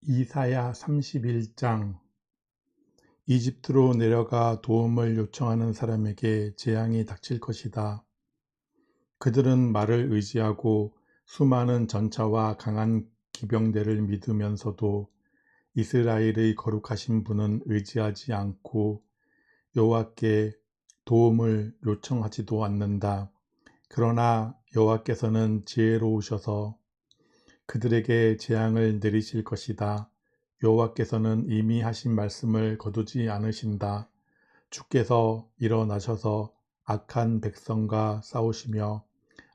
이사야 31장. 이집트로 내려가 도움을 요청하는 사람에게 재앙이 닥칠 것이다. 그들은 말을 의지하고 수많은 전차와 강한 기병대를 믿으면서도 이스라엘의 거룩하신 분은 의지하지 않고 여호와께 도움을 요청하지도 않는다. 그러나 여호와께서는 지혜로우셔서 그들에게 재앙을 내리실 것이다. 여호와께서는 이미 하신 말씀을 거두지 않으신다. 주께서 일어나셔서 악한 백성과 싸우시며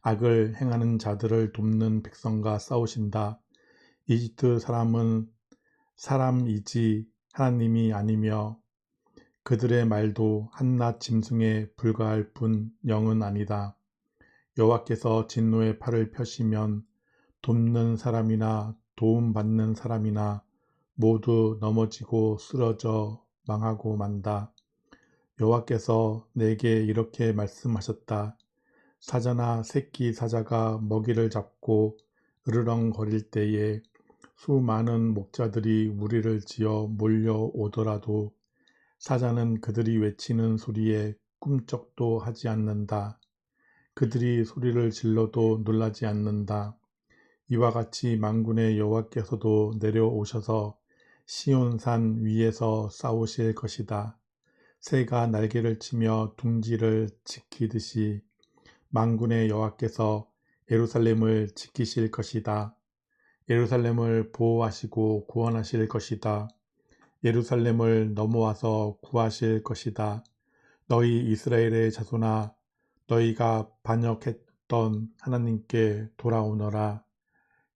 악을 행하는 자들을 돕는 백성과 싸우신다. 이집트 사람은 사람이지 하나님이 아니며 그들의 말도 한낱 짐승에 불과할 뿐 영은 아니다. 여호와께서 진노의 팔을 펴시면 돕는 사람이나 도움받는 사람이나 모두 넘어지고 쓰러져 망하고 만다. 여호와께서 내게 이렇게 말씀하셨다. 사자나 새끼 사자가 먹이를 잡고 으르렁거릴 때에 수많은 목자들이 무리를 지어 몰려오더라도 사자는 그들이 외치는 소리에 꿈쩍도 하지 않는다. 그들이 소리를 질러도 놀라지 않는다. 이와 같이 만군의 여호와께서도 내려오셔서 시온산 위에서 싸우실 것이다. 새가 날개를 치며 둥지를 지키듯이 만군의 여호와께서 예루살렘을 지키실 것이다. 예루살렘을 보호하시고 구원하실 것이다. 예루살렘을 넘어와서 구하실 것이다. 너희 이스라엘의 자손아, 너희가 반역했던 하나님께 돌아오너라.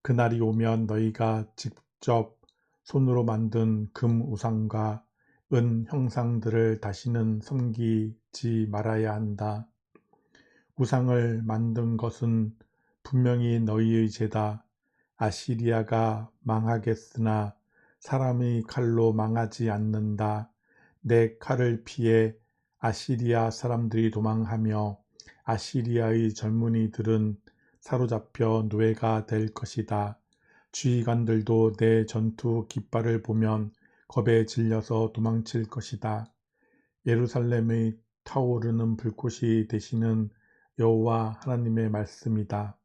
그날이 오면 너희가 직접 손으로 만든 금 우상과 은 형상들을 다시는 섬기지 말아야 한다. 우상을 만든 것은 분명히 너희의 죄다. 아시리아가 망하겠으나 사람의 칼로 망하지 않는다. 내 칼을 피해 아시리아 사람들이 도망하며 아시리아의 젊은이들은 사로잡혀 노예가 될 것이다. 지휘관들도 내 전투 깃발을 보면 겁에 질려서 도망칠 것이다. 예루살렘의 타오르는 불꽃이 되시는 여호와 하나님의 말씀이다.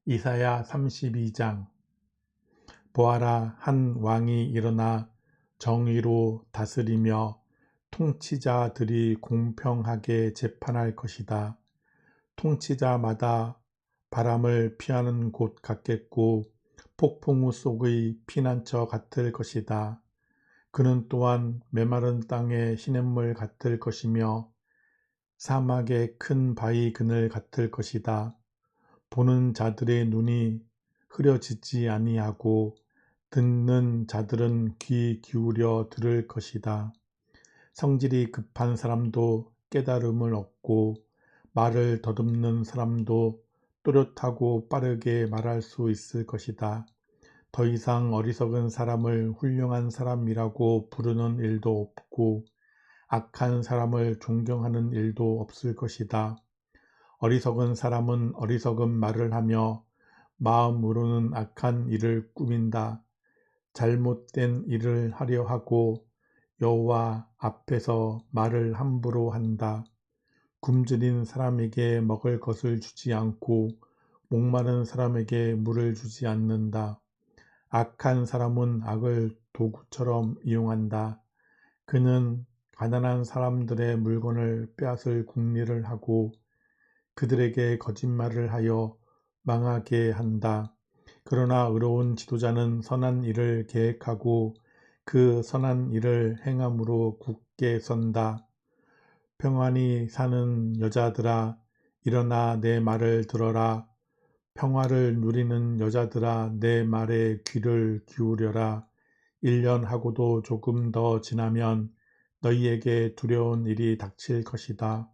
이사야 32장. 보아라, 한 왕이 일어나 정의로 다스리며 통치자들이 공평하게 재판할 것이다. 통치자마다 바람을 피하는 곳 같겠고 폭풍우 속의 피난처 같을 것이다. 그는 또한 메마른 땅의 시냇물 같을 것이며 사막의 큰 바위 그늘 같을 것이다. 보는 자들의 눈이 흐려지지 아니하고 듣는 자들은 귀 기울여 들을 것이다. 성질이 급한 사람도 깨달음을 얻고 말을 더듬는 사람도 또렷하고 빠르게 말할 수 있을 것이다. 더 이상 어리석은 사람을 훌륭한 사람이라고 부르는 일도 없고 악한 사람을 존경하는 일도 없을 것이다. 어리석은 사람은 어리석은 말을 하며 마음으로는 악한 일을 꾸민다. 잘못된 일을 하려 하고 여호와 앞에서 말을 함부로 한다. 굶주린 사람에게 먹을 것을 주지 않고 목마른 사람에게 물을 주지 않는다. 악한 사람은 악을 도구처럼 이용한다. 그는 가난한 사람들의 물건을 빼앗을 궁리를 하고 그들에게 거짓말을 하여 망하게 한다. 그러나 의로운 지도자는 선한 일을 계획하고 그 선한 일을 행함으로 굳게 선다. 평안히 사는 여자들아, 일어나 내 말을 들어라. 평화를 누리는 여자들아, 내 말에 귀를 기울여라. 1년 하고도 조금 더 지나면 너희에게 두려운 일이 닥칠 것이다.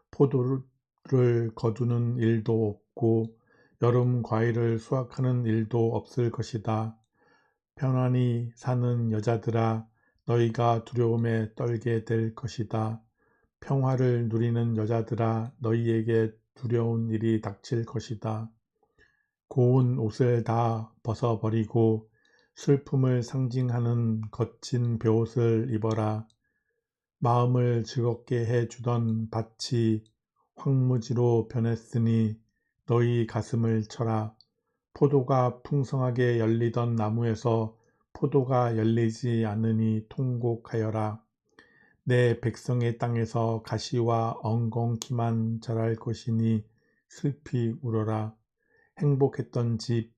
포도를 거두는 일도 없고 여름 과일을 수확하는 일도 없을 것이다. 편안히 사는 여자들아, 너희가 두려움에 떨게 될 것이다. 평화를 누리는 여자들아, 너희에게 두려운 일이 닥칠 것이다. 고운 옷을 다 벗어버리고 슬픔을 상징하는 거친 베옷을 입어라. 마음을 즐겁게 해주던 밭이 황무지로 변했으니 너희 가슴을 쳐라. 포도가 풍성하게 열리던 나무에서 포도가 열리지 않으니 통곡하여라. 내 백성의 땅에서 가시와 엉겅퀴만 자랄 것이니 슬피 울어라. 행복했던 집,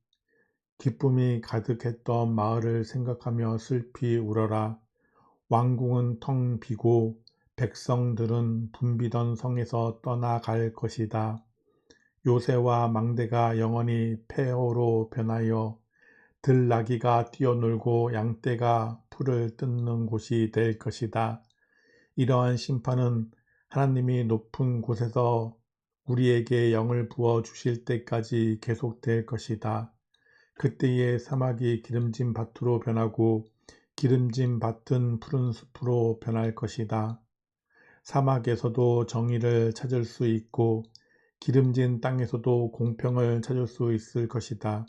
기쁨이 가득했던 마을을 생각하며 슬피 울어라. 왕궁은 텅 비고 백성들은 붐비던 성에서 떠나갈 것이다. 요새와 망대가 영원히 폐허로 변하여 들나귀가 뛰어놀고 양떼가 풀을 뜯는 곳이 될 것이다. 이러한 심판은 하나님이 높은 곳에서 우리에게 영을 부어 주실 때까지 계속될 것이다. 그때에 사막이 기름진 밭으로 변하고 기름진 밭은 푸른 숲으로 변할 것이다. 사막에서도 정의를 찾을 수 있고 기름진 땅에서도 공평을 찾을 수 있을 것이다.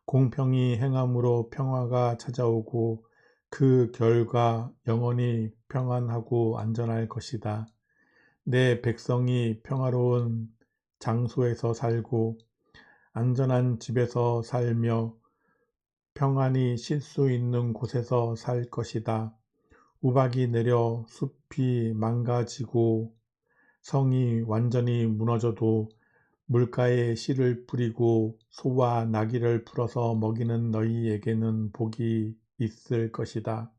공평히 행함으로 평화가 찾아오고 그 결과 영원히 평안하고 안전할 것이다. 내 백성이 평화로운 장소에서 살고 안전한 집에서 살며 평안히 쉴 수 있는 곳에서 살 것이다. 우박이 내려 숲이 망가지고 성이 완전히 무너져도 물가에 씨를 뿌리고 소와 나귀를 풀어서 먹이는 너희에게는 복이 있을 것이다.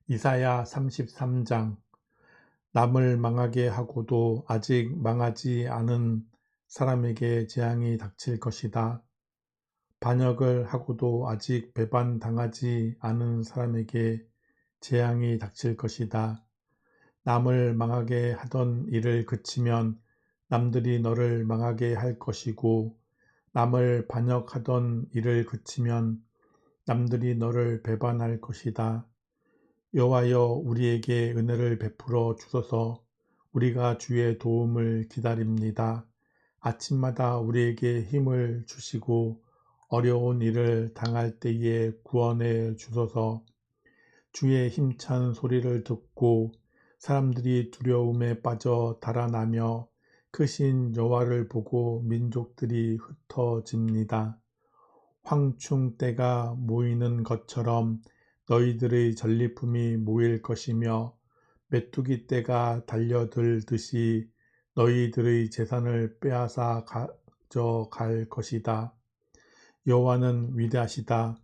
이사야 33장. 남을 망하게 하고도 아직 망하지 않은 사람에게 재앙이 닥칠 것이다. 반역을 하고도 아직 배반당하지 않은 사람에게 재앙이 닥칠 것이다. 남을 망하게 하던 일을 그치면 남들이 너를 망하게 할 것이고 남을 반역하던 일을 그치면 남들이 너를 배반할 것이다. 여호와여 우리에게 은혜를 베풀어 주소서. 우리가 주의 도움을 기다립니다. 아침마다 우리에게 힘을 주시고 어려운 일을 당할 때에 구원해 주소서. 주의 힘찬 소리를 듣고 사람들이 두려움에 빠져 달아나며 크신 여호와를 보고 민족들이 흩어집니다. 황충대가 모이는 것처럼 너희들의 전리품이 모일 것이며 메뚜기 떼가 달려들듯이 너희들의 재산을 빼앗아 가져갈 것이다. 여호와는 위대하시다.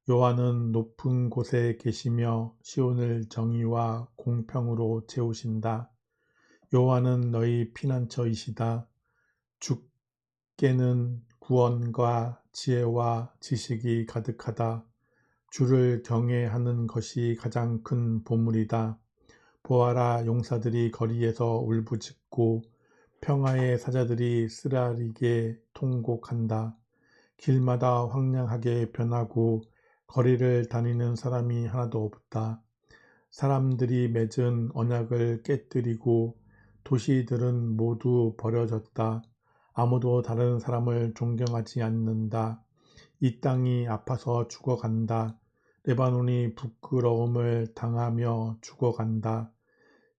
여호와는 높은 곳에 계시며 시온을 정의와 공평으로 채우신다. 여호와는 너희 피난처이시다. 주께는 구원과 지혜와 지식이 가득하다. 주를 경외하는 것이 가장 큰 보물이다. 보아라, 용사들이 거리에서 울부짖고 평화의 사자들이 쓰라리게 통곡한다. 길마다 황량하게 변하고 거리를 다니는 사람이 하나도 없다. 사람들이 맺은 언약을 깨뜨리고 도시들은 모두 버려졌다. 아무도 다른 사람을 존경하지 않는다. 이 땅이 아파서 죽어간다. 레바논이 부끄러움을 당하며 죽어간다.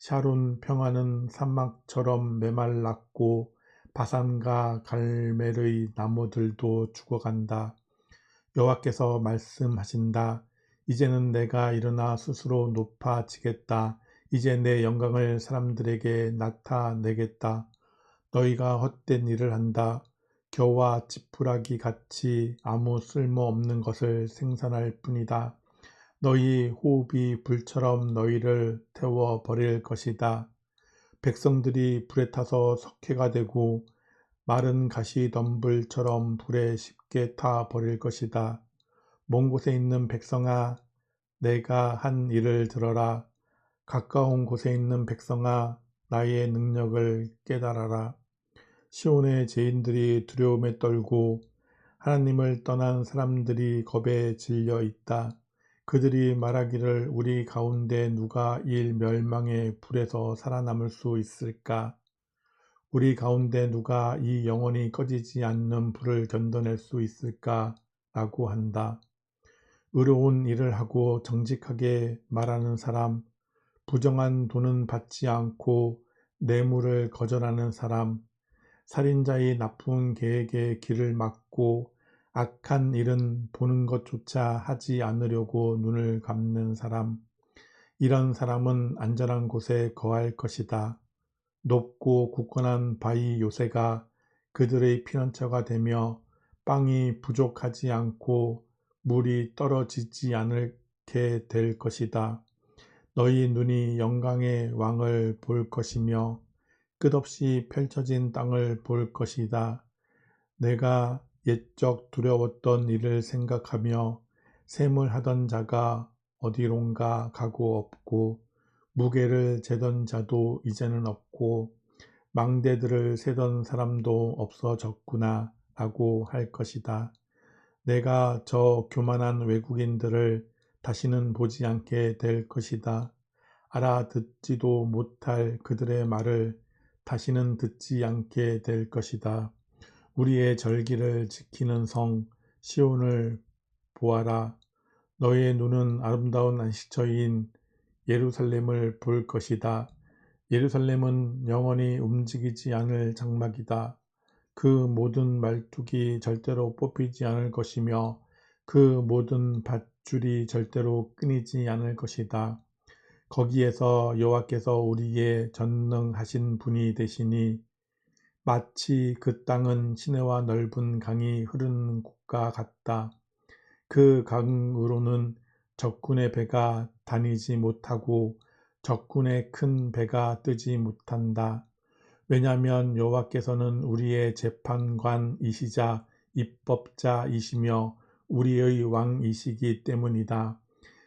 샤론 평화는 사막처럼 메말랐고 바산과 갈멜의 나무들도 죽어간다. 여호와께서 말씀하신다. 이제는 내가 일어나 스스로 높아지겠다. 이제 내 영광을 사람들에게 나타내겠다. 너희가 헛된 일을 한다. 겨와 지푸라기 같이 아무 쓸모없는 것을 생산할 뿐이다. 너희 호흡이 불처럼 너희를 태워버릴 것이다. 백성들이 불에 타서 석회가 되고 마른 가시덤불처럼 불에 쉽게 타 버릴 것이다. 먼 곳에 있는 백성아, 내가 한 일을 들어라. 가까운 곳에 있는 백성아, 나의 능력을 깨달아라. 시온의 죄인들이 두려움에 떨고 하나님을 떠난 사람들이 겁에 질려 있다. 그들이 말하기를 우리 가운데 누가 이 멸망의 불에서 살아남을 수 있을까? 우리 가운데 누가 이 영원히 꺼지지 않는 불을 견뎌낼 수 있을까? 라고 한다. 의로운 일을 하고 정직하게 말하는 사람, 부정한 돈은 받지 않고 뇌물을 거절하는 사람, 살인자의 나쁜 계획에 길을 막고 악한 일은 보는 것조차 하지 않으려고 눈을 감는 사람, 이런 사람은 안전한 곳에 거할 것이다. 높고 굳건한 바위 요새가 그들의 피난처가 되며 빵이 부족하지 않고 물이 떨어지지 않게 될 것이다. 너희 눈이 영광의 왕을 볼 것이며 끝없이 펼쳐진 땅을 볼 것이다. 내가 옛적 두려웠던 일을 생각하며 셈을 하던 자가 어디론가 가고 없고 무게를 재던 자도 이제는 없고 망대들을 세던 사람도 없어졌구나 라고 할 것이다. 내가 저 교만한 외국인들을 다시는 보지 않게 될 것이다. 알아듣지도 못할 그들의 말을 다시는 듣지 않게 될 것이다. 우리의 절기를 지키는 성 시온을 보아라. 너의 눈은 아름다운 안식처인 예루살렘을 볼 것이다. 예루살렘은 영원히 움직이지 않을 장막이다. 그 모든 말뚝이 절대로 뽑히지 않을 것이며 그 모든 밧줄이 절대로 끊이지 않을 것이다. 거기에서 여호와께서 우리의 전능하신 분이 되시니 마치 그 땅은 시내와 넓은 강이 흐르는 곳과 같다. 그 강으로는 적군의 배가 다니지 못하고 적군의 큰 배가 뜨지 못한다. 왜냐하면 여호와께서는 우리의 재판관이시자 입법자이시며 우리의 왕이시기 때문이다.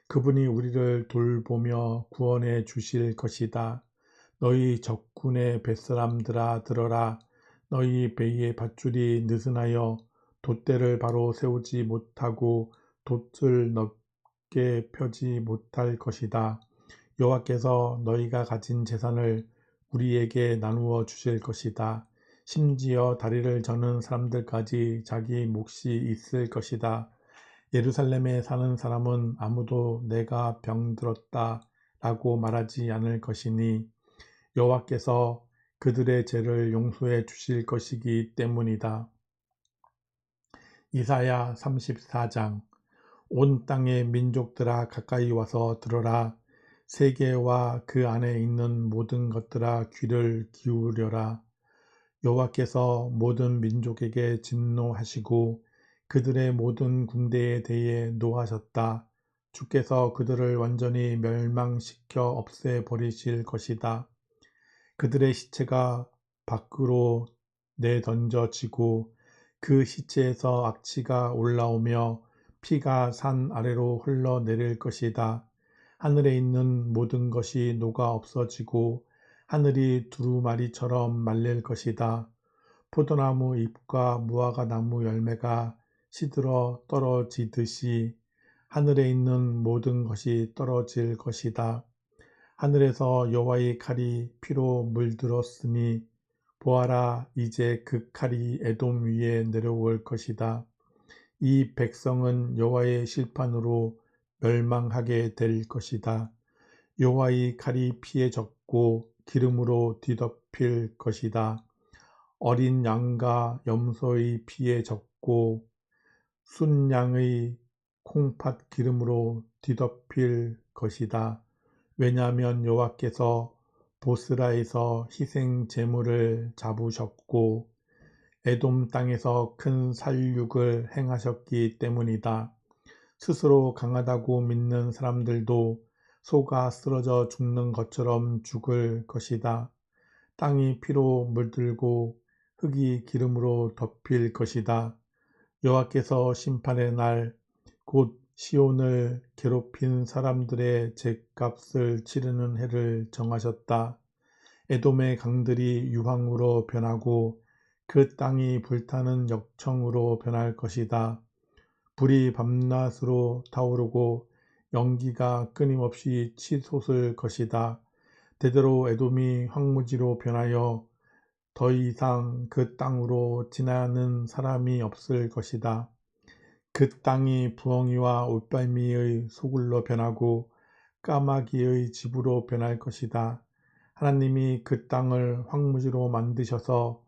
그분이 우리를 돌보며 구원해 주실 것이다. 너희 적군의 뱃사람들아 들어라. 너희 배의 밧줄이 느슨하여 돛대를 바로 세우지 못하고 돛을 넓게 펴지 못할 것이다. 여호와께서 너희가 가진 재산을 우리에게 나누어 주실 것이다. 심지어 다리를 저는 사람들까지 자기 몫이 있을 것이다. 예루살렘에 사는 사람은 아무도 내가 병들었다 라고 말하지 않을 것이니 여호와께서 그들의 죄를 용서해 주실 것이기 때문이다. 이사야 34장. 온 땅의 민족들아 가까이 와서 들어라. 세계와 그 안에 있는 모든 것들아 귀를 기울여라. 여호와께서 모든 민족에게 진노하시고 그들의 모든 군대에 대해 노하셨다. 주께서 그들을 완전히 멸망시켜 없애버리실 것이다. 그들의 시체가 밖으로 내던져지고 그 시체에서 악취가 올라오며 피가 산 아래로 흘러내릴 것이다. 하늘에 있는 모든 것이 녹아 없어지고 하늘이 두루마리처럼 말릴 것이다. 포도나무 잎과 무화과 나무 열매가 시들어 떨어지듯이 하늘에 있는 모든 것이 떨어질 것이다. 하늘에서 여호와의 칼이 피로 물들었으니 보아라, 이제 그 칼이 에돔 위에 내려올 것이다. 이 백성은 여호와의 실판으로 멸망하게 될 것이다. 여호와의 칼이 피에 젖고 기름으로 뒤덮일 것이다. 어린 양과 염소의 피에 젖고 순양의 콩팥 기름으로 뒤덮일 것이다. 왜냐하면 여호와께서 보스라에서 희생 제물을 잡으셨고 에돔 땅에서 큰 살육을 행하셨기 때문이다. 스스로 강하다고 믿는 사람들도 소가 쓰러져 죽는 것처럼 죽을 것이다. 땅이 피로 물들고 흙이 기름으로 덮일 것이다. 여호와께서 심판의 날 곧 시온을 괴롭힌 사람들의 죗값을 치르는 해를 정하셨다. 에돔의 강들이 유황으로 변하고 그 땅이 불타는 역청으로 변할 것이다. 불이 밤낮으로 타오르고 연기가 끊임없이 치솟을 것이다. 대대로 에돔이 황무지로 변하여 더 이상 그 땅으로 지나는 사람이 없을 것이다. 그 땅이 부엉이와 올빼미의 소굴로 변하고 까마귀의 집으로 변할 것이다. 하나님이 그 땅을 황무지로 만드셔서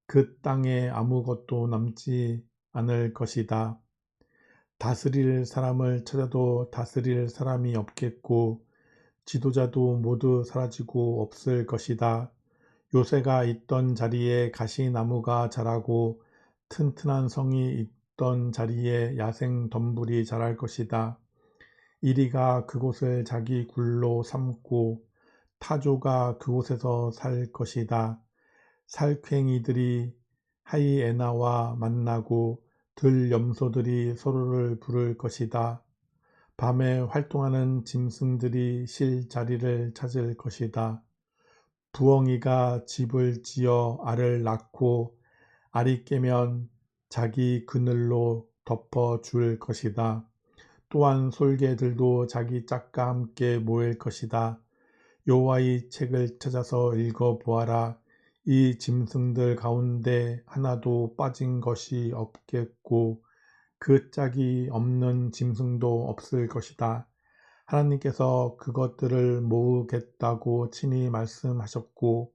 그 땅에 아무것도 남지 않을 것이다. 다스릴 사람을 찾아도 다스릴 사람이 없겠고 지도자도 모두 사라지고 없을 것이다. 요새가 있던 자리에 가시나무가 자라고 튼튼한 성이 있던 자리에 야생 덤불이 자랄 것이다. 이리가 그곳을 자기 굴로 삼고 타조가 그곳에서 살 것이다. 살쾡이들이 하이에나와 만나고 들염소들이 서로를 부를 것이다. 밤에 활동하는 짐승들이 쉴 자리를 찾을 것이다. 부엉이가 집을 지어 알을 낳고 알이 깨면 자기 그늘로 덮어 줄 것이다. 또한 솔개들도 자기 짝과 함께 모일 것이다. 여호와의 책을 찾아서 읽어보아라. 이 짐승들 가운데 하나도 빠진 것이 없겠고 그 짝이 없는 짐승도 없을 것이다. 하나님께서 그것들을 모으겠다고 친히 말씀하셨고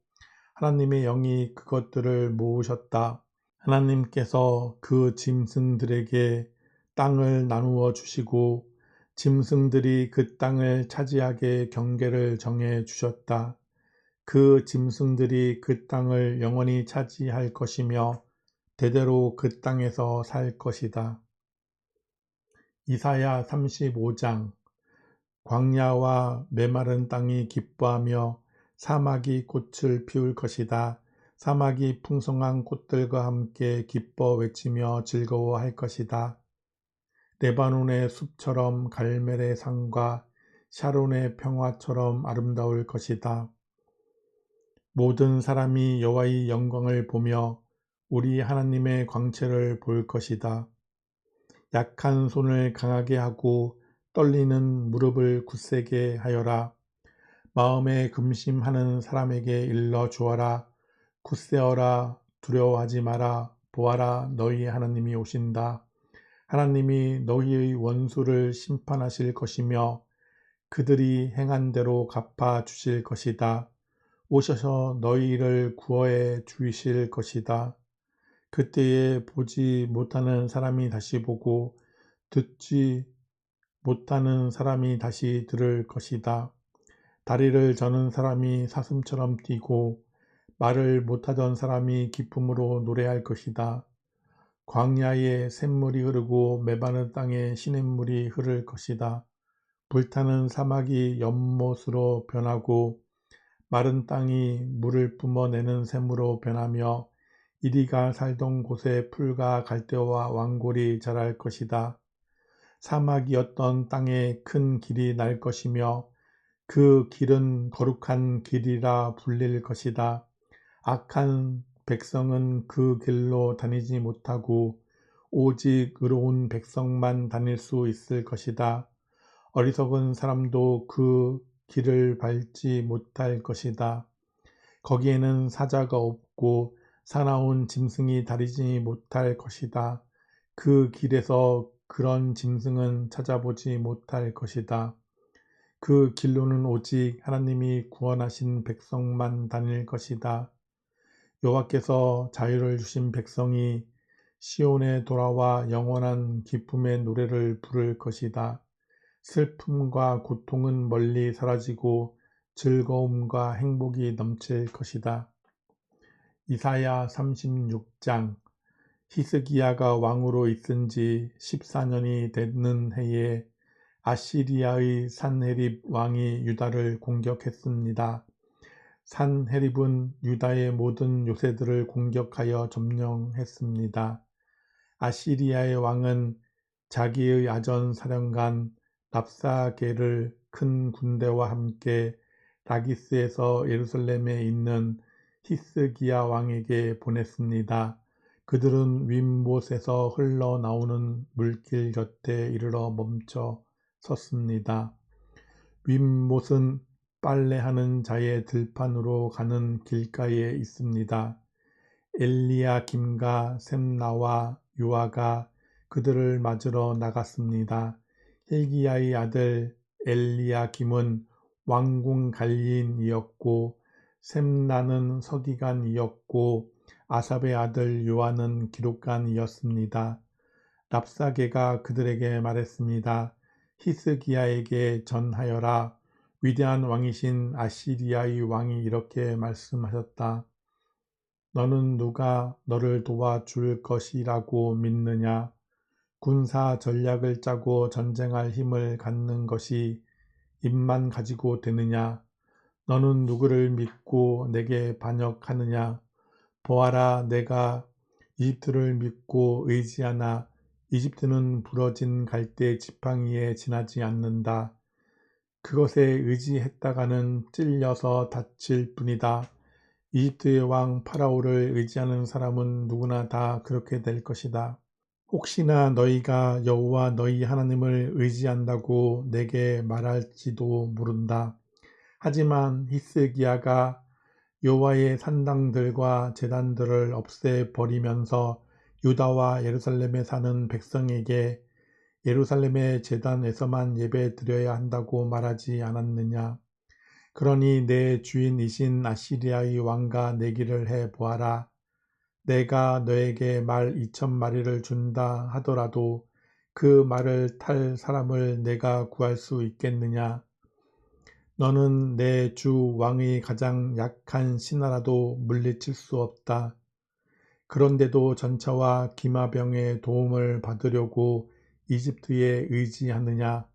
하나님의 영이 그것들을 모으셨다. 하나님께서 그 짐승들에게 땅을 나누어 주시고 짐승들이 그 땅을 차지하게 경계를 정해 주셨다. 그 짐승들이 그 땅을 영원히 차지할 것이며 대대로 그 땅에서 살 것이다. 이사야 35장. 광야와 메마른 땅이 기뻐하며 사막이 꽃을 피울 것이다. 사막이 풍성한 꽃들과 함께 기뻐 외치며 즐거워할 것이다. 레바논의 숲처럼 갈멜의 산과 샤론의 평화처럼 아름다울 것이다. 모든 사람이 여호와의 영광을 보며 우리 하나님의 광채를 볼 것이다. 약한 손을 강하게 하고 떨리는 무릎을 굳세게 하여라. 마음에 금심하는 사람에게 일러 주어라. 굳세어라. 두려워하지 마라. 보아라. 너희 하나님이 오신다. 하나님이 너희의 원수를 심판하실 것이며 그들이 행한 대로 갚아 주실 것이다. 오셔서 너희를 구원해 주실 것이다. 그때에 보지 못하는 사람이 다시 보고 듣지 못하는 사람이 다시 들을 것이다. 다리를 저는 사람이 사슴처럼 뛰고 말을 못하던 사람이 기쁨으로 노래할 것이다. 광야에 샘물이 흐르고 메마른 땅에 시냇물이 흐를 것이다. 불타는 사막이 연못으로 변하고 마른 땅이 물을 뿜어내는 샘으로 변하며 이리가 살던 곳에 풀과 갈대와 왕골이 자랄 것이다. 사막이었던 땅에 큰 길이 날 것이며 그 길은 거룩한 길이라 불릴 것이다. 악한 백성은 그 길로 다니지 못하고 오직 의로운 백성만 다닐 수 있을 것이다. 어리석은 사람도 그 길을 밟지 못할 것이다. 거기에는 사자가 없고 사나운 짐승이 다니지 못할 것이다. 그 길에서 그런 짐승은 찾아보지 못할 것이다. 그 길로는 오직 하나님이 구원하신 백성만 다닐 것이다. 여호와께서 자유를 주신 백성이 시온에 돌아와 영원한 기쁨의 노래를 부를 것이다. 슬픔과 고통은 멀리 사라지고 즐거움과 행복이 넘칠 것이다. 이사야 36장. 히스기야가 왕으로 있은 지 14년이 되는 해에 아시리아의 산헤립 왕이 유다를 공격했습니다. 산헤립은 유다의 모든 요새들을 공격하여 점령했습니다. 아시리아의 왕은 자기의 아전 사령관 랍사게를 큰 군대와 함께 라기스에서 예루살렘에 있는 히스기야 왕에게 보냈습니다. 그들은 윗못에서 흘러나오는 물길 곁에 이르러 멈춰 섰습니다. 윗못은 빨래하는 자의 들판으로 가는 길가에 있습니다. 엘리야김과 셈나와 요아가 그들을 맞으러 나갔습니다. hil기야의 아들 엘리야김은 왕궁 관리인이었고 셈나는 서기관이었고 아삽의 아들 요한은 기록관이었습니다. 랍사게가 그들에게 말했습니다. 히스기야에게 전하여라. 위대한 왕이신 아시리아의 왕이 이렇게 말씀하셨다. 너는 누가 너를 도와줄 것이라고 믿느냐? 군사 전략을 짜고 전쟁할 힘을 갖는 것이 입만 가지고 되느냐? 너는 누구를 믿고 내게 반역하느냐? 보아라, 내가 이집트를 믿고 의지하나 이집트는 부러진 갈대 지팡이에 지나지 않는다. 그것에 의지했다가는 찔려서 다칠 뿐이다. 이집트의 왕 파라오를 의지하는 사람은 누구나 다 그렇게 될 것이다. 혹시나 너희가 여호와 너희 하나님을 의지한다고 내게 말할지도 모른다. 하지만 히스기야가 여호와의 산당들과 제단들을 없애버리면서 유다와 예루살렘에 사는 백성에게 예루살렘의 제단에서만 예배 드려야 한다고 말하지 않았느냐. 그러니 내 주인이신 아시리아의 왕과 내기를 해 보아라. 내가 너에게 말 2,000마리를 준다 하더라도 그 말을 탈 사람을 내가 구할 수 있겠느냐. 너는 내 주 왕의 가장 약한 신하라도 물리칠 수 없다. 그런데도 전차와 기마병의 도움을 받으려고 이집트에 의지하느냐.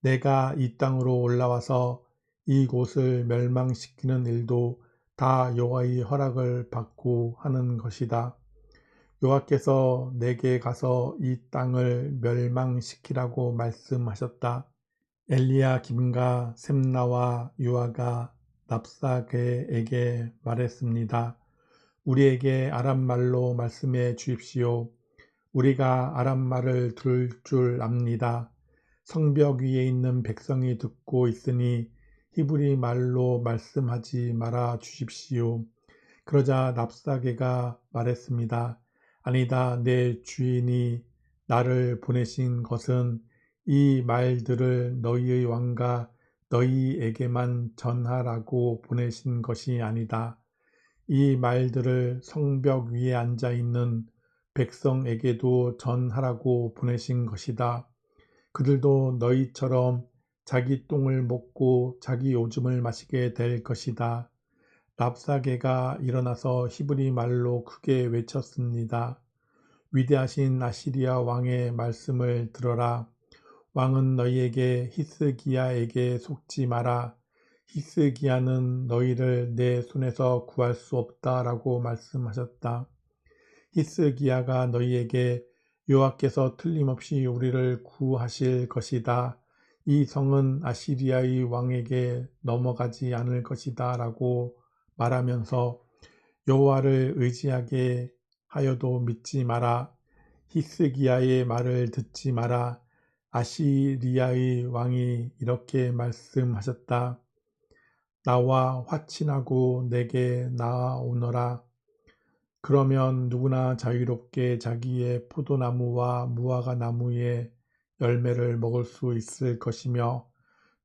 내가 이 땅으로 올라와서 이곳을 멸망시키는 일도 다 여호와의 허락을 받고 하는 것이다. 여호와께서 내게 가서 이 땅을 멸망시키라고 말씀하셨다. 엘리야김과 셈나와 요아가 랍사게에게 말했습니다. 우리에게 아람말로 말씀해 주십시오. 우리가 아람말을 들을 줄 압니다. 성벽 위에 있는 백성이 듣고 있으니 히브리 말로 말씀하지 말아 주십시오. 그러자 랍사게가 말했습니다. 아니다, 내 주인이 나를 보내신 것은 이 말들을 너희의 왕과 너희에게만 전하라고 보내신 것이 아니다. 이 말들을 성벽 위에 앉아 있는 백성에게도 전하라고 보내신 것이다. 그들도 너희처럼 자기 똥을 먹고 자기 오줌을 마시게 될 것이다. 랍사게가 일어나서 히브리 말로 크게 외쳤습니다. 위대하신 아시리아 왕의 말씀을 들어라. 왕은 너희에게 히스기야에게 속지 마라. 히스기야는 너희를 내 손에서 구할 수 없다라고 말씀하셨다. 히스기야가 너희에게 여호와께서 틀림없이 우리를 구하실 것이다. 이 성은 아시리아의 왕에게 넘어가지 않을 것이다 라고 말하면서 여호와를 의지하게 하여도 믿지 마라. 히스기야의 말을 듣지 마라. 아시리아의 왕이 이렇게 말씀하셨다. 나와 화친하고 내게 나아오너라. 그러면 누구나 자유롭게 자기의 포도나무와 무화과 나무의 열매를 먹을 수 있을 것이며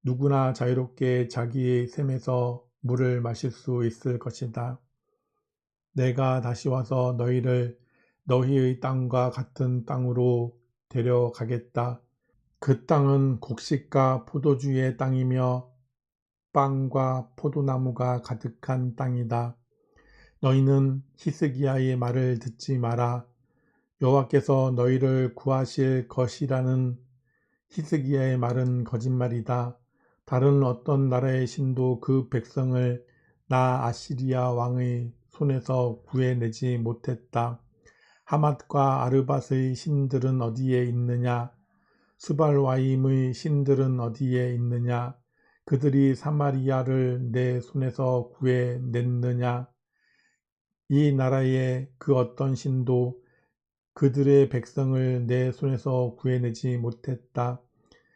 누구나 자유롭게 자기의 샘에서 물을 마실 수 있을 것이다. 내가 다시 와서 너희를 너희의 땅과 같은 땅으로 데려가겠다. 그 땅은 곡식과 포도주의 땅이며 빵과 포도나무가 가득한 땅이다. 너희는 히스기야의 말을 듣지 마라. 여호와께서 너희를 구하실 것이라는 히스기야의 말은 거짓말이다. 다른 어떤 나라의 신도 그 백성을 나 아시리아 왕의 손에서 구해내지 못했다. 하맛과 아르밧의 신들은 어디에 있느냐? 스발와임의 신들은 어디에 있느냐? 그들이 사마리아를 내 손에서 구해냈느냐? 이 나라의 그 어떤 신도 그들의 백성을 내 손에서 구해내지 못했다.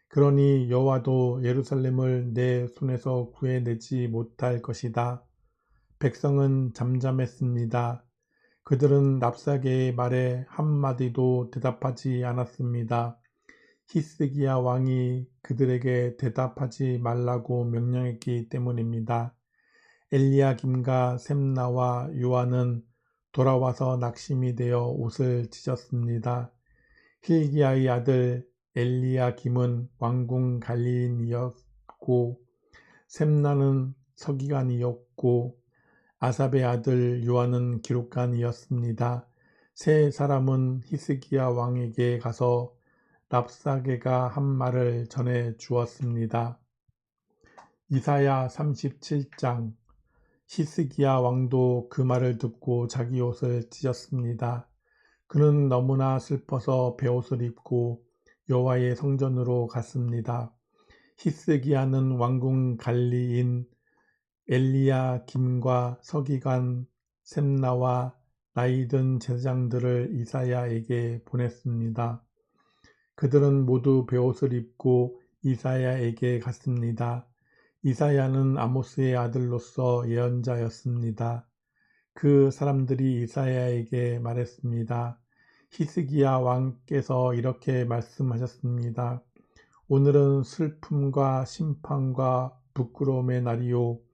그러니 여호와도 예루살렘을 내 손에서 구해내지 못할 것이다. 백성은 잠잠했습니다. 그들은 랍사게의 말에 한마디도 대답하지 않았습니다. 히스기야 왕이 그들에게 대답하지 말라고 명령했기 때문입니다. 엘리야김과 셈나와 요한은 돌아와서 낙심이 되어 옷을 찢었습니다. hil기야의 아들 엘리야김은 왕궁 관리인이었고 셈나는 서기관이었고 아삽의 아들 요한은 기록관이었습니다. 세 사람은 히스기야 왕에게 가서 랍사게가 한 말을 전해 주었습니다. 이사야 37장. 히스기야 왕도 그 말을 듣고 자기 옷을 찢었습니다. 그는 너무나 슬퍼서 베옷을 입고 여호와의 성전으로 갔습니다. 히스기야는 왕궁 관리인 엘리야김과 서기관 셈나와 나이든 제사장들을 이사야에게 보냈습니다. 그들은 모두 베옷을 입고 이사야에게 갔습니다. 이사야는 아모스의 아들로서 예언자였습니다. 그 사람들이 이사야에게 말했습니다. 히스기야 왕께서 이렇게 말씀하셨습니다. 오늘은 슬픔과 심판과 부끄러움의 날이요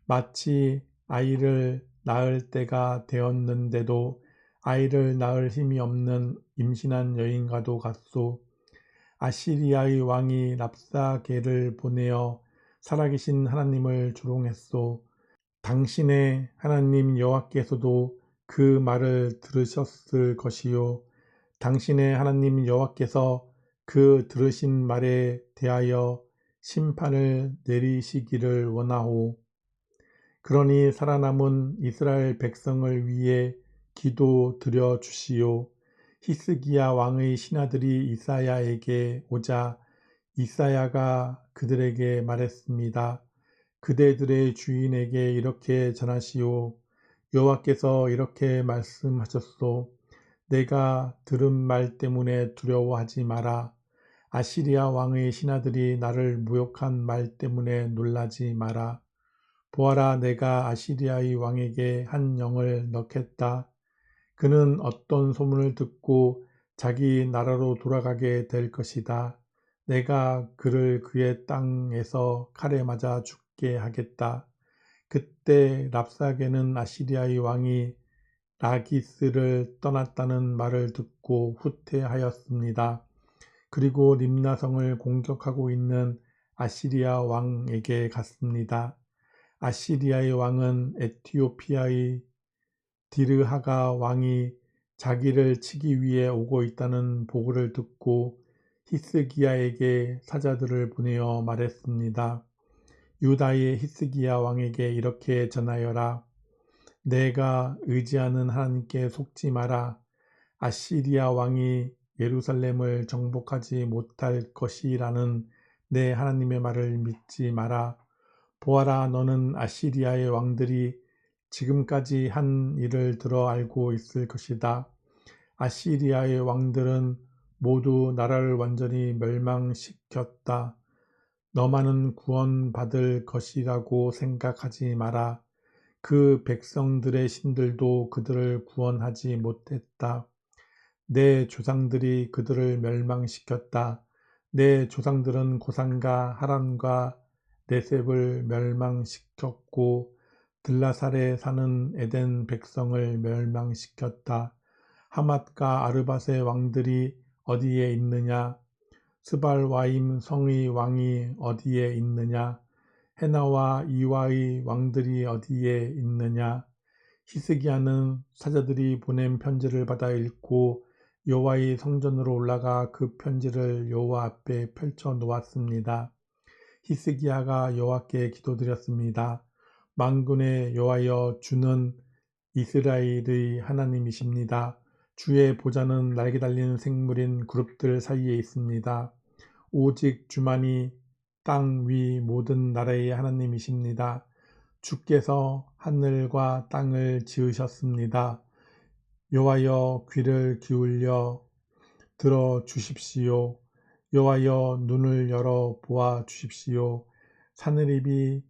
마치 아이를 낳을 때가 되었는데도 아이를 낳을 힘이 없는 임신한 여인과도 같소. 아시리아의 왕이 랍사게를 보내어 살아계신 하나님을 조롱했소. 당신의 하나님 여호와께서도 그 말을 들으셨을 것이요 당신의 하나님 여호와께서 그 들으신 말에 대하여 심판을 내리시기를 원하오. 그러니 살아남은 이스라엘 백성을 위해 기도 드려 주시오. 히스기야 왕의 신하들이 이사야에게 오자 이사야가 그들에게 말했습니다. 그대들의 주인에게 이렇게 전하시오. 여호와께서 이렇게 말씀하셨소. 내가 들은 말 때문에 두려워하지 마라. 아시리아 왕의 신하들이 나를 모욕한 말 때문에 놀라지 마라. 보아라, 내가 아시리아의 왕에게 한 영을 넣겠다. 그는 어떤 소문을 듣고 자기 나라로 돌아가게 될 것이다. 내가 그를 그의 땅에서 칼에 맞아 죽게 하겠다. 그때 랍사게는 아시리아의 왕이 라기스를 떠났다는 말을 듣고 후퇴하였습니다. 그리고 림나성을 공격하고 있는 아시리아 왕에게 갔습니다. 아시리아의 왕은 에티오피아의 디르하가 왕이 자기를 치기 위해 오고 있다는 보고를 듣고 히스기야에게 사자들을 보내어 말했습니다. 유다의 히스기야 왕에게 이렇게 전하여라. 내가 의지하는 하나님께 속지 마라. 아시리아 왕이 예루살렘을 정복하지 못할 것이라는 내 하나님의 말을 믿지 마라. 보아라, 너는 아시리아의 왕들이 지금까지 한 일을 들어 알고 있을 것이다. 아시리아의 왕들은 모두 나라를 완전히 멸망시켰다. 너만은 구원받을 것이라고 생각하지 마라. 그 백성들의 신들도 그들을 구원하지 못했다. 내 조상들이 그들을 멸망시켰다. 내 조상들은 고산과 하란과 네셉을 멸망시켰고 들라살에 사는 에덴 백성을 멸망시켰다. 하맛과 아르밧의 왕들이 어디에 있느냐? 스발와임 성의 왕이 어디에 있느냐? 헤나와 이와의 왕들이 어디에 있느냐? 히스기야는 사자들이 보낸 편지를 받아 읽고 여호와의 성전으로 올라가 그 편지를 여호와 앞에 펼쳐 놓았습니다. 히스기야가 여호와께 기도드렸습니다. 만군의 여호와여, 주는 이스라엘의 하나님이십니다. 주의 보좌는 날개 달린 생물인 그룹들 사이에 있습니다. 오직 주만이 땅 위 모든 나라의 하나님이십니다. 주께서 하늘과 땅을 지으셨습니다. 여호와여, 귀를 기울여 들어 주십시오. 여호와여, 눈을 열어 보아 주십시오. 사느립이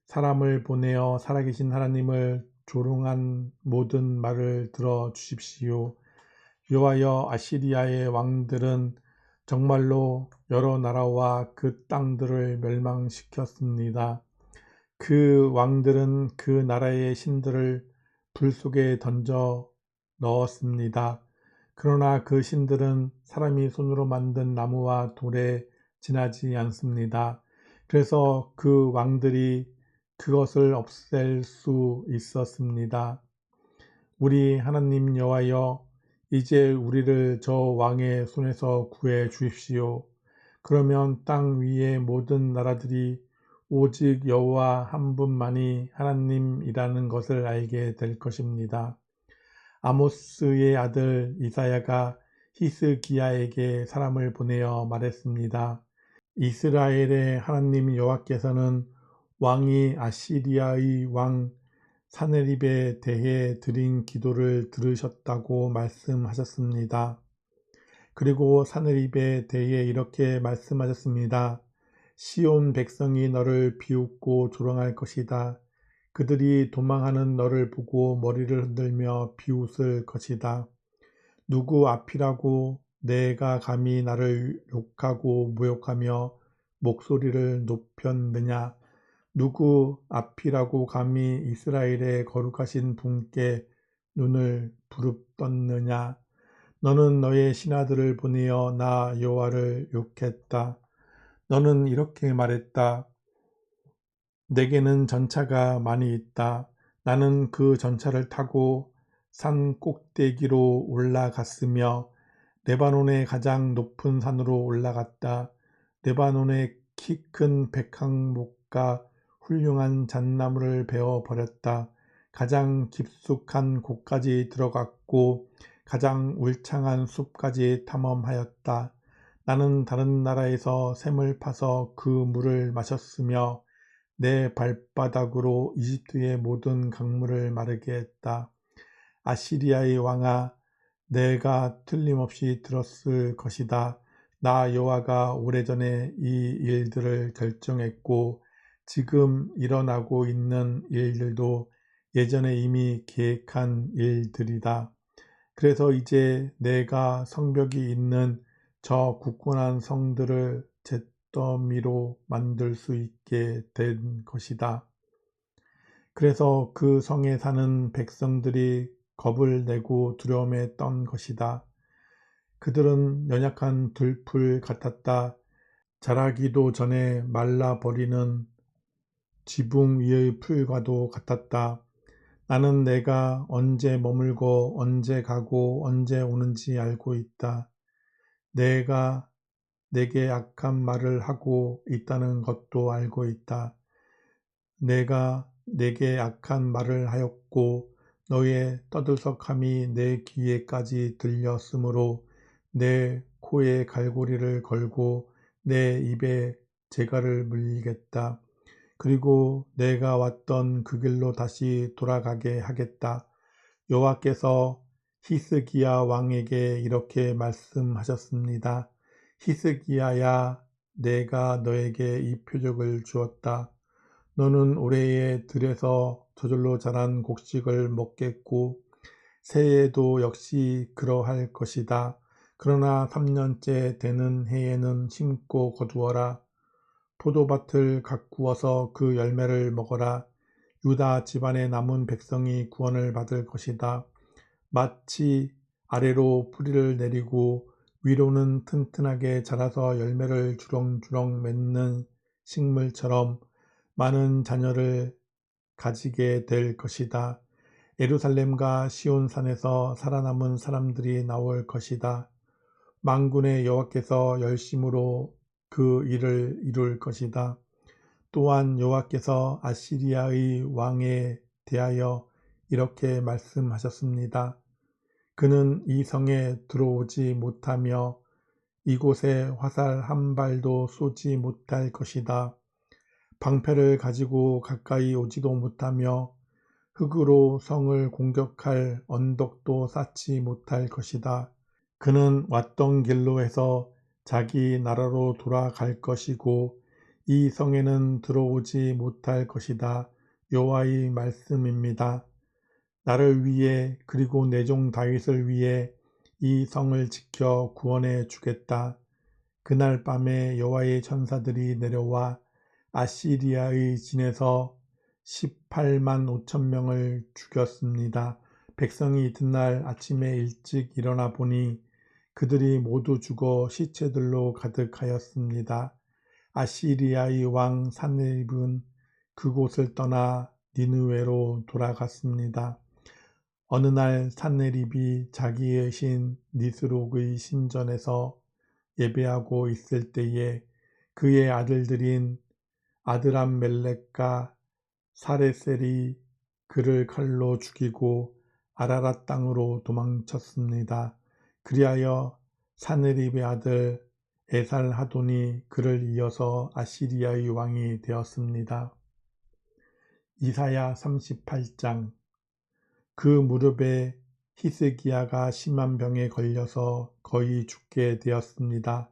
사람을 보내어 살아계신 하나님을 조롱한 모든 말을 들어 주십시오. 여호와여, 아시리아의 왕들은 정말로 여러 나라와 그 땅들을 멸망시켰습니다. 그 왕들은 그 나라의 신들을 불 속에 던져 넣었습니다. 그러나 그 신들은 사람이 손으로 만든 나무와 돌에 지나지 않습니다. 그래서 그 왕들이 그것을 없앨 수 있었습니다. 우리 하나님 여호와여, 이제 우리를 저 왕의 손에서 구해 주십시오. 그러면 땅 위의 모든 나라들이 오직 여호와 한 분만이 하나님이라는 것을 알게 될 것입니다. 아모스의 아들 이사야가 히스기야에게 사람을 보내어 말했습니다. 이스라엘의 하나님 여호와께서는 왕이 아시리아의 왕 사네립에 대해 드린 기도를 들으셨다고 말씀하셨습니다. 그리고 사네립에 대해 이렇게 말씀하셨습니다. 시온 백성이 너를 비웃고 조롱할 것이다. 그들이 도망하는 너를 보고 머리를 흔들며 비웃을 것이다. 누구 앞이라고 내가 감히 나를 욕하고 모욕하며 목소리를 높였느냐? 누구 앞이라고 감히 이스라엘의 거룩하신 분께 눈을 부릅떴느냐? 너는 너의 신하들을 보내어 나 여호와를 욕했다. 너는 이렇게 말했다. 내게는 전차가 많이 있다. 나는 그 전차를 타고 산 꼭대기로 올라갔으며 레바논의 가장 높은 산으로 올라갔다. 레바논의 키 큰 백향목과 훌륭한 잣나무를 베어 버렸다. 가장 깊숙한 곳까지 들어갔고 가장 울창한 숲까지 탐험하였다. 나는 다른 나라에서 샘을 파서 그 물을 마셨으며 내 발바닥으로 이집트의 모든 강물을 마르게 했다. 아시리아의 왕아, 내가 틀림없이 들었을 것이다. 나 여호와가 오래전에 이 일들을 결정했고 지금 일어나고 있는 일들도 예전에 이미 계획한 일들이다. 그래서 이제 내가 성벽이 있는 저 굳건한 성들을 잿더미로 만들 수 있게 된 것이다. 그래서 그 성에 사는 백성들이 겁을 내고 두려움에 떤 것이다. 그들은 연약한 들풀 같았다. 자라기도 전에 말라버리는 지붕 위의 풀과도 같았다. 나는 내가 언제 머물고 언제 가고 언제 오는지 알고 있다. 내가 내게 악한 말을 하고 있다는 것도 알고 있다. 내가 내게 악한 말을 하였고 너의 떠들썩함이 내 귀에까지 들렸으므로 내 코에 갈고리를 걸고 내 입에 재갈을 물리겠다. 그리고 내가 왔던 그 길로 다시 돌아가게 하겠다. 여호와께서 히스기야 왕에게 이렇게 말씀하셨습니다. 히스기야야, 내가 너에게 이 표적을 주었다. 너는 올해의 들에서 저절로 자란 곡식을 먹겠고 새해에도 역시 그러할 것이다. 그러나 3년째 되는 해에는 심고 거두어라. 포도밭을 가꾸어서 그 열매를 먹어라. 유다 집안의 남은 백성이 구원을 받을 것이다. 마치 아래로 뿌리를 내리고 위로는 튼튼하게 자라서 열매를 주렁주렁 맺는 식물처럼 많은 자녀를 가지게 될 것이다. 예루살렘과 시온산에서 살아남은 사람들이 나올 것이다. 만군의 여호와께서 열심으로 그 일을 이룰 것이다. 또한 여호와께서 아시리아의 왕에 대하여 이렇게 말씀하셨습니다. 그는 이 성에 들어오지 못하며 이곳에 화살 한 발도 쏘지 못할 것이다. 방패를 가지고 가까이 오지도 못하며 흙으로 성을 공격할 언덕도 쌓지 못할 것이다. 그는 왔던 길로 해서 자기 나라로 돌아갈 것이고 이 성에는 들어오지 못할 것이다. 여호와의 말씀입니다. 나를 위해 그리고 내 종 다윗을 위해 이 성을 지켜 구원해 주겠다. 그날 밤에 여호와의 천사들이 내려와 아시리아의 진에서 18만 5천 명을 죽였습니다. 백성이 이튿날 아침에 일찍 일어나 보니 그들이 모두 죽어 시체들로 가득하였습니다. 아시리아의 왕 산헤립은 그곳을 떠나 니느웨로 돌아갔습니다. 어느 날 산헤립이 자기의 신 니스록의 신전에서 예배하고 있을 때에 그의 아들들인 아드람멜렉과 사레셀이 그를 칼로 죽이고 아라랏 땅으로 도망쳤습니다. 그리하여 산헤립의 아들 에살하돈이 그를 이어서 아시리아의 왕이 되었습니다. 이사야 38장. 그 무렵에 히스기야가 심한 병에 걸려서 거의 죽게 되었습니다.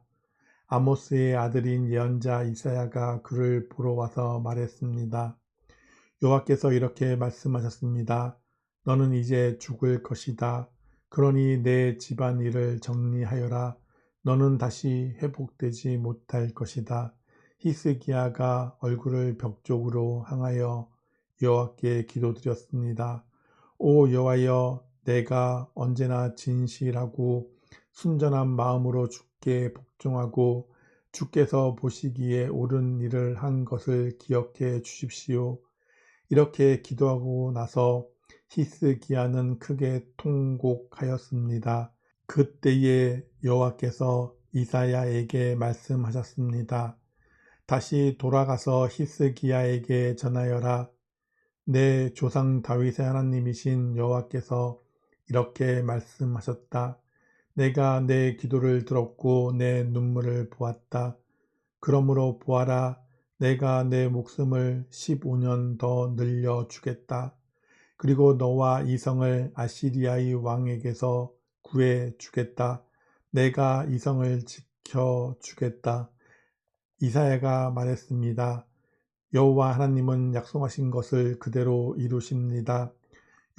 아모스의 아들인 예언자 이사야가 그를 보러 와서 말했습니다. 여호와께서 이렇게 말씀하셨습니다. 너는 이제 죽을 것이다. 그러니 내 집안일을 정리하여라. 너는 다시 회복되지 못할 것이다. 히스기야가 얼굴을 벽 쪽으로 향하여 여호와께 기도드렸습니다. 오 여호와여, 내가 언제나 진실하고 순전한 마음으로 주께 복종하고 주께서 보시기에 옳은 일을 한 것을 기억해 주십시오. 이렇게 기도하고 나서 히스기야는 크게 통곡하였습니다. 그때에 여호와께서 이사야에게 말씀하셨습니다. 다시 돌아가서 히스기야에게 전하여라. 내 조상 다윗의 하나님이신 여호와께서 이렇게 말씀하셨다. 내가 내 기도를 들었고 내 눈물을 보았다. 그러므로 보아라, 내가 내 목숨을 15년 더 늘려주겠다. 그리고 너와 이 성을 아시리아의 왕에게서 구해주겠다. 내가 이 성을 지켜주겠다. 이사야가 말했습니다. 여호와 하나님은 약속하신 것을 그대로 이루십니다.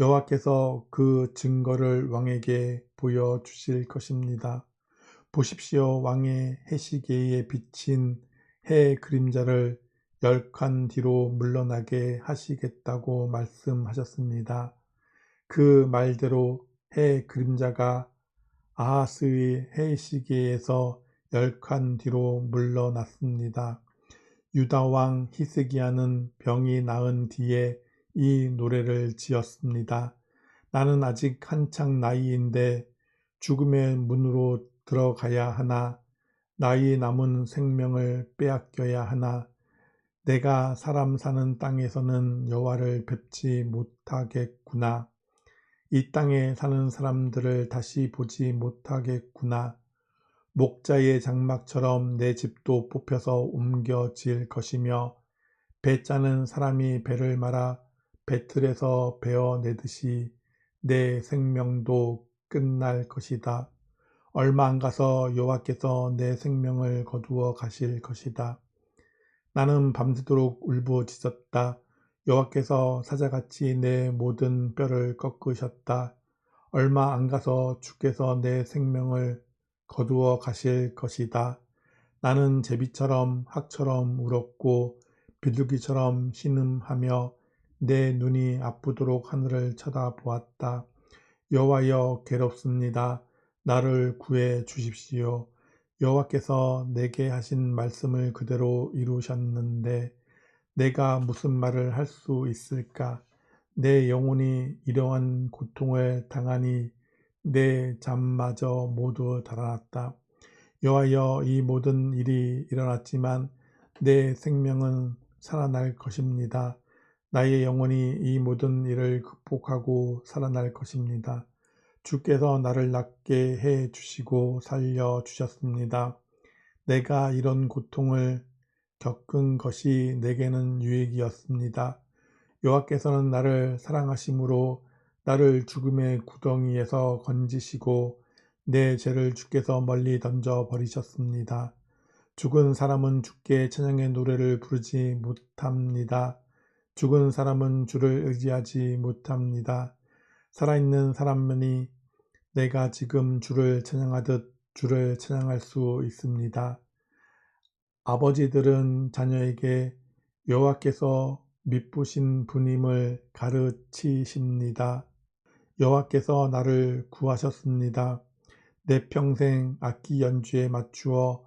여호와께서 그 증거를 왕에게 보여주실 것입니다. 보십시오. 왕의 해시계에 비친 해 그림자를 10칸 뒤로 물러나게 하시겠다고 말씀하셨습니다. 그 말대로 해 그림자가 아하스의 해시계에서 10칸 뒤로 물러났습니다. 유다왕 히스기야는 병이 나은 뒤에 이 노래를 지었습니다. 나는 아직 한창 나이인데 죽음의 문으로 들어가야 하나, 나의 남은 생명을 빼앗겨야 하나, 내가 사람 사는 땅에서는 여호와를 뵙지 못하겠구나. 이 땅에 사는 사람들을 다시 보지 못하겠구나. 목자의 장막처럼 내 집도 뽑혀서 옮겨질 것이며 배 짜는 사람이 배를 말아 배틀에서 베어내듯이 내 생명도 끝날 것이다. 얼마 안 가서 여호와께서 내 생명을 거두어 가실 것이다. 나는 밤새도록 울부짖었다. 여호와께서 사자같이 내 모든 뼈를 꺾으셨다. 얼마 안 가서 주께서 내 생명을 거두어 가실 것이다. 나는 제비처럼 학처럼 울었고 비둘기처럼 신음하며 내 눈이 아프도록 하늘을 쳐다보았다. 여호와여, 괴롭습니다. 나를 구해 주십시오. 여호와께서 내게 하신 말씀을 그대로 이루셨는데 내가 무슨 말을 할 수 있을까? 내 영혼이 이러한 고통을 당하니 내 잠마저 모두 달아났다. 여호와여, 이 모든 일이 일어났지만 내 생명은 살아날 것입니다. 나의 영혼이 이 모든 일을 극복하고 살아날 것입니다. 주께서 나를 낫게 해 주시고 살려 주셨습니다. 내가 이런 고통을 겪은 것이 내게는 유익이었습니다. 여호와께서는 나를 사랑하심으로 나를 죽음의 구덩이에서 건지시고 내 죄를 주께서 멀리 던져 버리셨습니다. 죽은 사람은 주께 찬양의 노래를 부르지 못합니다. 죽은 사람은 주를 의지하지 못합니다. 살아있는 사람만이 내가 지금 주를 찬양하듯 주를 찬양할 수 있습니다. 아버지들은 자녀에게 여호와께서 미쁘신 분임을 가르치십니다. 여호와께서 나를 구하셨습니다. 내 평생 악기 연주에 맞추어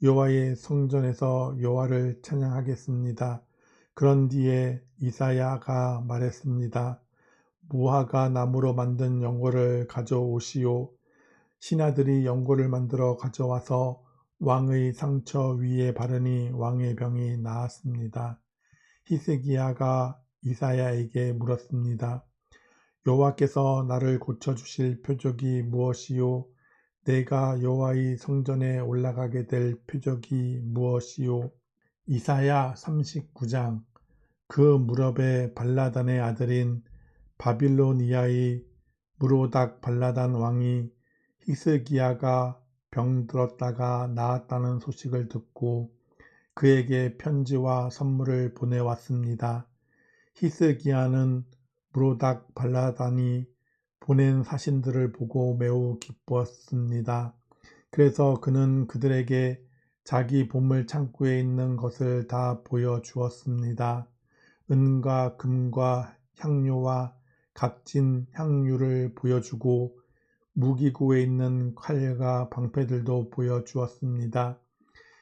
여호와의 성전에서 여호와를 찬양하겠습니다. 그런 뒤에 이사야가 말했습니다. 무화과 나무로 만든 연고를 가져오시오. 신하들이 연고를 만들어 가져와서 왕의 상처 위에 바르니 왕의 병이 나았습니다. 히스기야가 이사야에게 물었습니다. 여호와께서 나를 고쳐주실 표적이 무엇이요? 내가 여호와의 성전에 올라가게 될 표적이 무엇이요? 이사야 39장. 그 무렵에 발라단의 아들인 바빌로니아의 무로닥 발라단 왕이 히스기야가 병들었다가 나았다는 소식을 듣고 그에게 편지와 선물을 보내왔습니다. 히스기야는 무로닥 발라단이 보낸 사신들을 보고 매우 기뻤습니다. 그래서 그는 그들에게 자기 보물 창고에 있는 것을 다 보여주었습니다. 은과 금과 향료와 값진 향유를 보여주고 무기고에 있는 칼과 방패들도 보여주었습니다.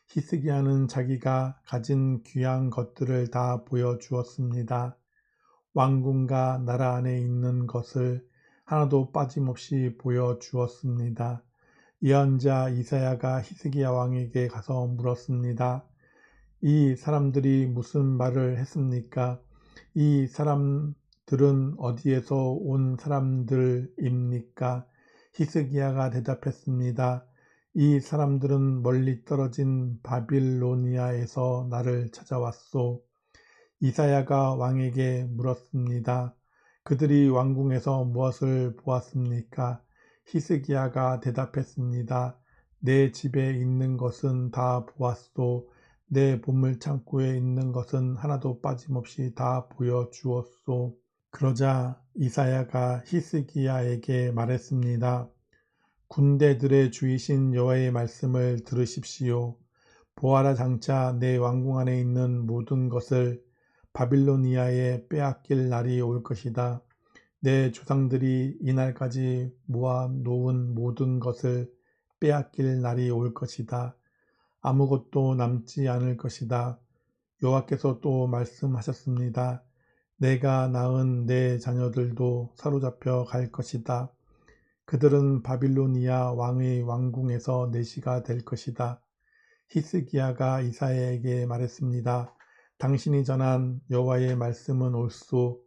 히스기야는 자기가 가진 귀한 것들을 다 보여주었습니다. 왕궁과 나라 안에 있는 것을 하나도 빠짐없이 보여주었습니다. 예언자 이사야가 히스기야 왕에게 가서 물었습니다. 이 사람들이 무슨 말을 했습니까? 이 사람들은 어디에서 온 사람들입니까? 히스기야가 대답했습니다. 이 사람들은 멀리 떨어진 바빌로니아에서 나를 찾아왔소. 이사야가 왕에게 물었습니다. 그들이 왕궁에서 무엇을 보았습니까? 히스기야가 대답했습니다. 내 집에 있는 것은 다 보았소. 내 보물 창고에 있는 것은 하나도 빠짐없이 다 보여주었소. 그러자 이사야가 히스기야에게 말했습니다. 군대들의 주이신 여호와의 말씀을 들으십시오. 보아라, 장차 내 왕궁 안에 있는 모든 것을 바빌로니아에 빼앗길 날이 올 것이다. 내 조상들이 이날까지 모아 놓은 모든 것을 빼앗길 날이 올 것이다. 아무것도 남지 않을 것이다. 여호와께서 또 말씀하셨습니다. 내가 낳은 내 자녀들도 사로잡혀 갈 것이다. 그들은 바빌로니아 왕의 왕궁에서 내시가 될 것이다. 히스기야가 이사야에게 말했습니다. 당신이 전한 여호와의 말씀은 옳소.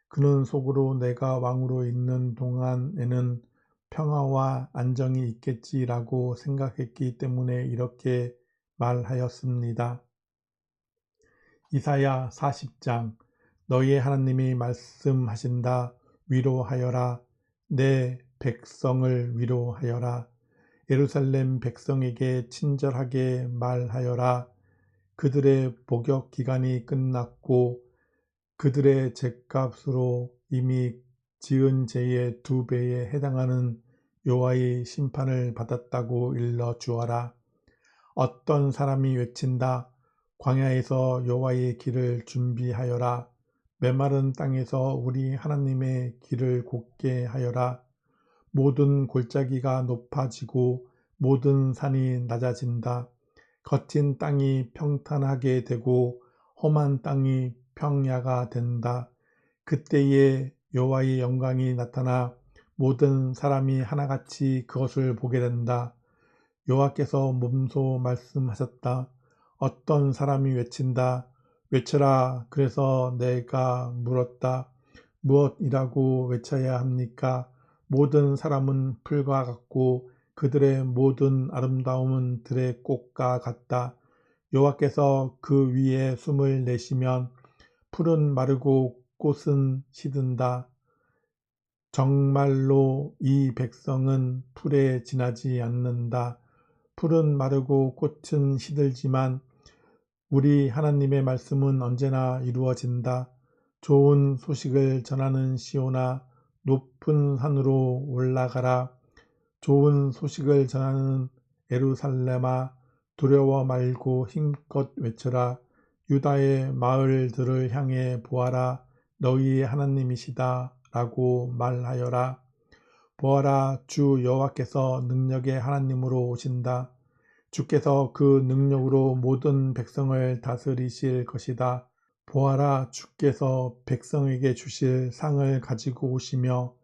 그는 속으로 내가 왕으로 있는 동안에는 평화와 안정이 있겠지라고 생각했기 때문에 이렇게 말하였습니다. 이사야 40장. 너희의 하나님이 말씀하신다. 위로하여라. 내 백성을 위로하여라. 예루살렘 백성에게 친절하게 말하여라. 그들의 복역 기간이 끝났고 그들의 죗값으로 이미 지은 죄의 2배에 해당하는 여호와의 심판을 받았다고 일러주어라. 어떤 사람이 외친다. 광야에서 여호와의 길을 준비하여라. 메마른 땅에서 우리 하나님의 길을 곧게 하여라. 모든 골짜기가 높아지고 모든 산이 낮아진다. 거친 땅이 평탄하게 되고 험한 땅이 평야가 된다. 그때에 여호와의 영광이 나타나 모든 사람이 하나같이 그것을 보게 된다. 여호와께서 몸소 말씀하셨다. 어떤 사람이 외친다. 외쳐라. 그래서 내가 물었다. 무엇이라고 외쳐야 합니까? 모든 사람은 풀과 같고 그들의 모든 아름다움은 들의 꽃과 같다. 여호와께서 그 위에 숨을 내쉬면 풀은 마르고 꽃은 시든다. 정말로 이 백성은 풀에 지나지 않는다. 풀은 마르고 꽃은 시들지만 우리 하나님의 말씀은 언제나 이루어진다. 좋은 소식을 전하는 시온아, 높은 산으로 올라가라. 좋은 소식을 전하는 예루살렘아, 두려워 말고 힘껏 외쳐라. 유다의 마을들을 향해 보아라. 너희의 하나님이시다 라고 말하여라. 보아라, 주 여호와께서 능력의 하나님으로 오신다. 주께서 그 능력으로 모든 백성을 다스리실 것이다. 보아라, 주께서 백성에게 주실 상을 가지고 오시며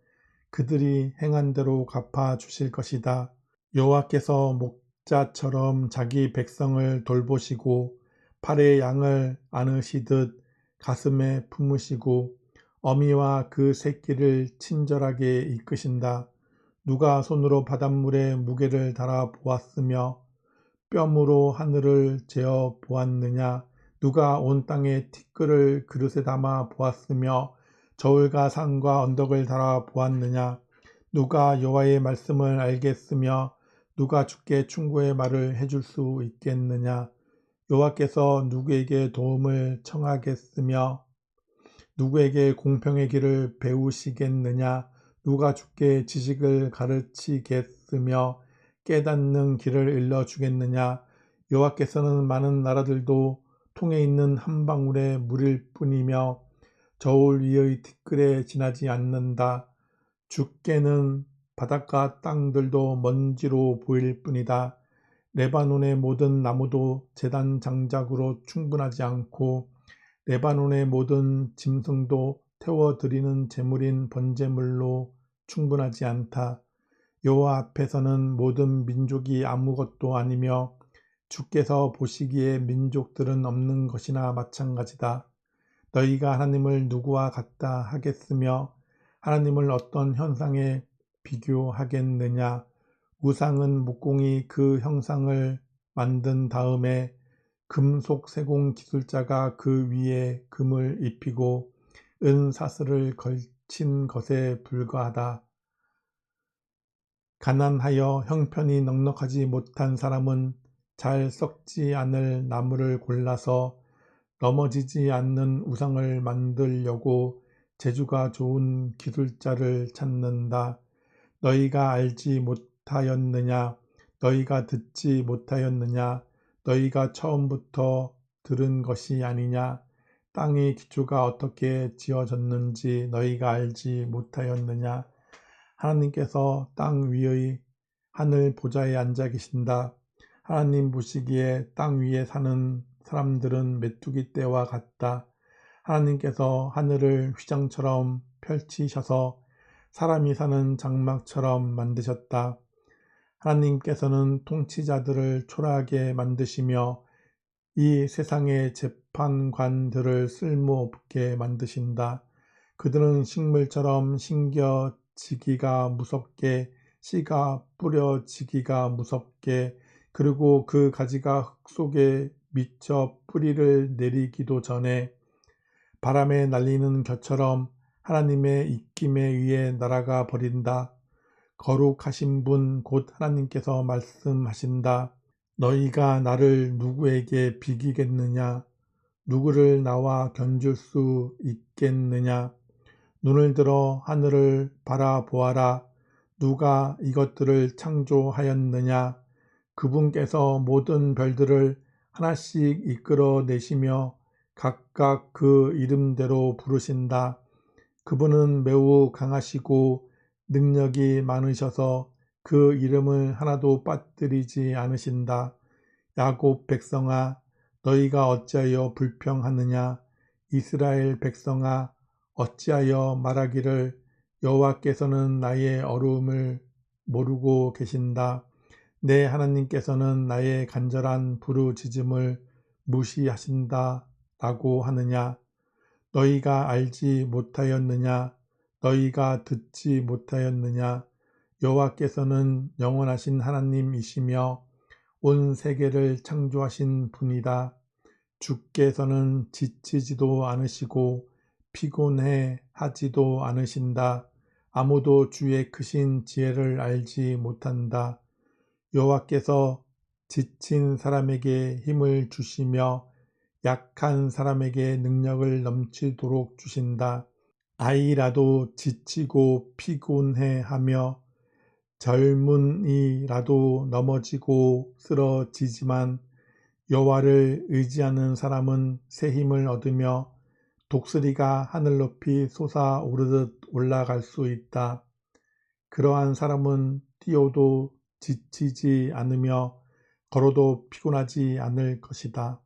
그들이 행한 대로 갚아 주실 것이다. 여호와께서 목자처럼 자기 백성을 돌보시고 팔에 양을 안으시듯 가슴에 품으시고 어미와 그 새끼를 친절하게 이끄신다. 누가 손으로 바닷물에 무게를 달아 보았으며 뼘으로 하늘을 재어 보았느냐? 누가 온 땅의 티끌을 그릇에 담아 보았으며 저울과 산과 언덕을 달아 보았느냐? 누가 여호와의 말씀을 알겠으며 누가 주께 충고의 말을 해줄 수 있겠느냐? 여호와께서 누구에게 도움을 청하겠으며 누구에게 공평의 길을 배우시겠느냐? 누가 주께 지식을 가르치겠으며 깨닫는 길을 일러주겠느냐? 여호와께서는 많은 나라들도 통에 있는 한 방울의 물일 뿐이며 저울 위의 티끌에 지나지 않는다. 주께는 바닷가 땅들도 먼지로 보일 뿐이다. 레바논의 모든 나무도 제단 장작으로 충분하지 않고 레바논의 모든 짐승도 태워드리는 제물인 번제물로 충분하지 않다. 여호와 앞에서는 모든 민족이 아무것도 아니며 주께서 보시기에 민족들은 없는 것이나 마찬가지다. 너희가 하나님을 누구와 같다 하겠으며 하나님을 어떤 현상에 비교하겠느냐? 우상은 목공이 그 형상을 만든 다음에 금속 세공 기술자가 그 위에 금을 입히고 은사슬을 걸친 것에 불과하다. 가난하여 형편이 넉넉하지 못한 사람은 잘 썩지 않을 나무를 골라서 넘어지지 않는 우상을 만들려고 재주가 좋은 기술자를 찾는다. 너희가 알지 못하였느냐? 너희가 듣지 못하였느냐? 너희가 처음부터 들은 것이 아니냐? 땅의 기초가 어떻게 지어졌는지 너희가 알지 못하였느냐? 하나님께서 땅 위의 하늘 보좌에 앉아 계신다. 하나님 보시기에 땅 위에 사는 사람들은 메뚜기 떼와 같다. 하나님께서 하늘을 휘장처럼 펼치셔서 사람이 사는 장막처럼 만드셨다. 하나님께서는 통치자들을 초라하게 만드시며 이 세상의 재판관들을 쓸모없게 만드신다. 그들은 식물처럼 심겨지기가 무섭게 씨가 뿌려지기가 무섭게 그리고 그 가지가 흙 속에 미쳐 뿌리를 내리기도 전에 바람에 날리는 겨처럼 하나님의 입김에 의해 날아가 버린다. 거룩하신 분 곧 하나님께서 말씀하신다. 너희가 나를 누구에게 비기겠느냐? 누구를 나와 견줄 수 있겠느냐? 눈을 들어 하늘을 바라보아라. 누가 이것들을 창조하였느냐? 그분께서 모든 별들을 하나씩 이끌어내시며 각각 그 이름대로 부르신다. 그분은 매우 강하시고 능력이 많으셔서 그 이름을 하나도 빠뜨리지 않으신다. 야곱 백성아, 너희가 어찌하여 불평하느냐? 이스라엘 백성아, 어찌하여 말하기를 여호와께서는 나의 어려움을 모르고 계신다. 내 하나님께서는 나의 간절한 부르짖음을 무시하신다 라고 하느냐? 너희가 알지 못하였느냐? 너희가 듣지 못하였느냐? 여호와께서는 영원하신 하나님이시며 온 세계를 창조하신 분이다. 주께서는 지치지도 않으시고 피곤해 하지도 않으신다. 아무도 주의 크신 지혜를 알지 못한다. 여호와께서 지친 사람에게 힘을 주시며 약한 사람에게 능력을 넘치도록 주신다. 아이라도 지치고 피곤해하며 젊은이라도 넘어지고 쓰러지지만 여호와를 의지하는 사람은 새 힘을 얻으며 독수리가 하늘 높이 솟아오르듯 올라갈 수 있다. 그러한 사람은 뛰어도 지치지 않으며 걸어도 피곤하지 않을 것이다.